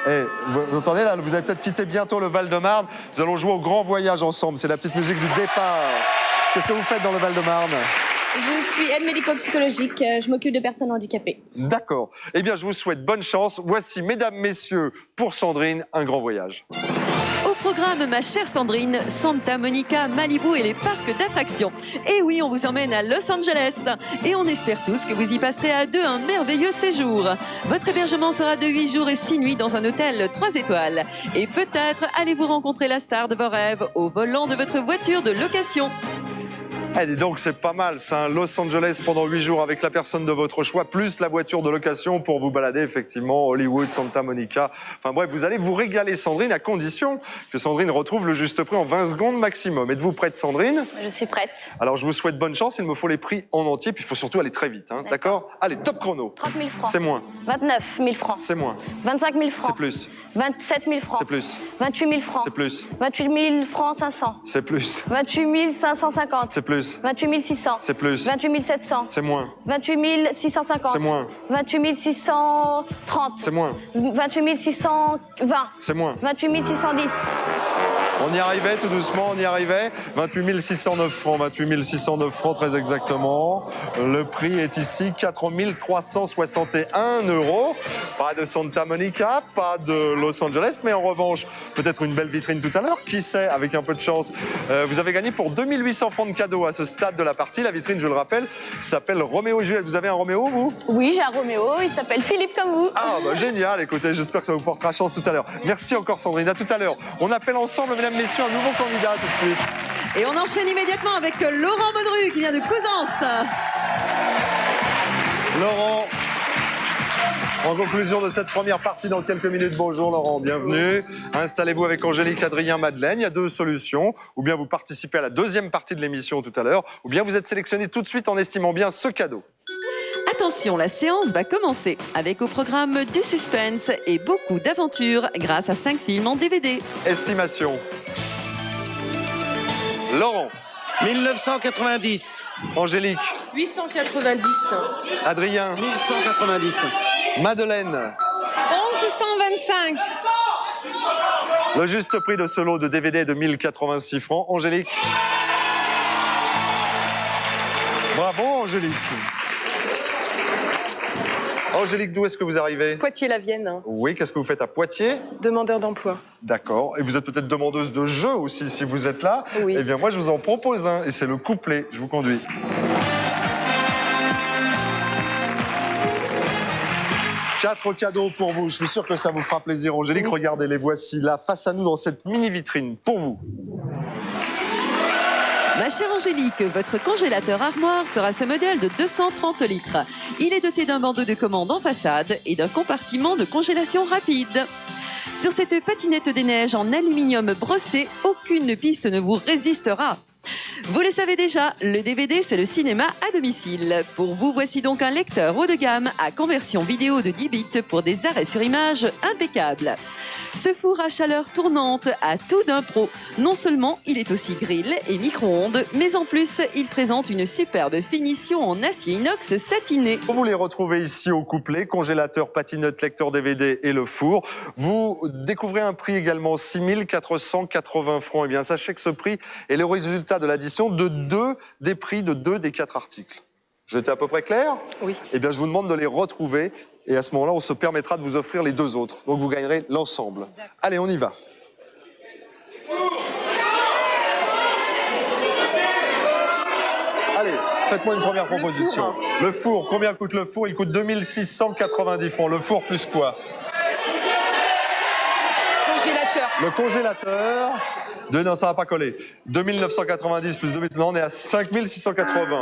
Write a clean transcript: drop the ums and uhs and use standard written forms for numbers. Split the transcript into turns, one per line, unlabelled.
Eh, vous entendez là, vous allez peut-être quitter bientôt le Val-de-Marne. Nous allons jouer au grand voyage ensemble. C'est la petite musique du départ. Qu'est-ce que vous faites dans le Val-de-Marne?
Je suis aide médico-psychologique, je m'occupe de personnes handicapées.
D'accord. Eh bien, je vous souhaite bonne chance. Voici, mesdames, messieurs, pour Sandrine, un grand voyage.
Au programme, ma chère Sandrine, Santa Monica, Malibu et les parcs d'attractions. Et oui, on vous emmène à Los Angeles. Et on espère tous que vous y passerez à deux un merveilleux séjour. Votre hébergement sera de 8 jours et 6 nuits dans un hôtel 3 étoiles. Et peut-être allez-vous rencontrer la star de vos rêves au volant de votre voiture de location.
Allez, donc c'est pas mal, c'est un Los Angeles pendant 8 jours avec la personne de votre choix, plus la voiture de location pour vous balader effectivement, Hollywood, Santa Monica. Enfin bref, vous allez vous régaler Sandrine, à condition que Sandrine retrouve le juste prix en 20 secondes maximum. Êtes-vous prête Sandrine?
Je suis prête.
Alors je vous souhaite bonne chance, il me faut les prix en entier, puis il faut surtout aller très vite, hein, d'accord? Allez, top chrono.
30 000 francs.
C'est moins.
29 000 francs.
C'est moins.
25 000 francs.
C'est plus.
27 000 francs.
C'est plus.
28 000 francs.
C'est plus.
28 000 francs 500.
C'est plus.
28 550.
C'est plus.
28 600.
C'est plus.
28 700.
C'est moins.
28 650.
C'est moins.
28 630.
C'est moins.
28 620.
C'est moins.
28 610.
On y arrivait tout doucement, on y arrivait. 28 609 francs, 28 609 francs très exactement. Le prix est ici 4 361 €. Pas de Santa Monica, pas de Los Angeles, mais en revanche, peut-être une belle vitrine tout à l'heure. Qui sait, avec un peu de chance. Vous avez gagné pour 2 800 francs de cadeaux à ce stade de la partie. La vitrine, je le rappelle, s'appelle Roméo et Juliette. Vous avez un Roméo, vous?
Oui, j'ai un Roméo, il s'appelle Philippe comme vous.
Ah, bah génial, écoutez, j'espère que ça vous portera chance tout à l'heure. Merci encore Sandrine, à tout à l'heure. On appelle ensemble, mesdames, messieurs, un nouveau candidat tout de suite.
Et on enchaîne immédiatement avec Laurent Baudru qui vient de Couzance.
Laurent, en conclusion de cette première partie dans quelques minutes. Bonjour Laurent, bienvenue. Installez-vous avec Angélique, Adrien, Madeleine. Il y a deux solutions. Ou bien vous participez à la deuxième partie de l'émission tout à l'heure, ou bien vous êtes sélectionné tout de suite en estimant bien ce cadeau.
Attention, la séance va commencer avec au programme du suspense et beaucoup d'aventures grâce à 5 films en DVD.
Estimation. Laurent.
1990.
Angélique.
890.
Adrien.
1190.
Madeleine.
1125.
Le juste prix de ce lot de DVD est de 1086 francs. Angélique. Bravo Angélique. Angélique, d'où est-ce que vous arrivez?
Poitiers-la-Vienne,
Oui, qu'est-ce que vous faites à Poitiers?
demandeur d'emploi.
D'accord. Et vous êtes peut-être demandeuse de jeu aussi, si vous êtes là.
Oui.
Eh bien, moi, je vous en propose un, et c'est le couplet. Je vous conduis. Quatre cadeaux pour vous. Je suis sûr que ça vous fera plaisir, Angélique. Regardez, les voici là, face à nous, dans cette mini-vitrine. Pour vous.
Ma chère Angélique, votre congélateur armoire sera ce modèle de 230 litres. Il est doté d'un bandeau de commande en façade et d'un compartiment de congélation rapide. Sur cette patinette des neiges en aluminium brossé, aucune piste ne vous résistera. Vous le savez déjà, le DVD, c'est le cinéma à domicile. Pour vous, voici donc un lecteur haut de gamme à conversion vidéo de 10 bits pour des arrêts sur image impeccables. Ce four à chaleur tournante a tout d'un pro. Non seulement il est aussi grill et micro-ondes, mais en plus, il présente une superbe finition en acier inox satiné.
Vous les retrouvez ici au couplet, congélateur, patinette, lecteur DVD et le four. Vous découvrez un prix également 6 480 francs. Eh bien, sachez que ce prix est le résultat de l'addition de des prix de 2 des 4 articles. J'étais à peu près clair?
Oui.
Eh bien, je vous demande de les retrouver. Et à ce moment-là, on se permettra de vous offrir les 2 autres. Donc, vous gagnerez l'ensemble. Allez, on y va. Allez, faites-moi une première proposition. Le four, combien coûte le four? Il coûte 2 690 francs. Le four plus quoi?
Congélateur.
Le congélateur. Non, ça va pas coller. 2 990 plus 2 000, non, on est à 5 680.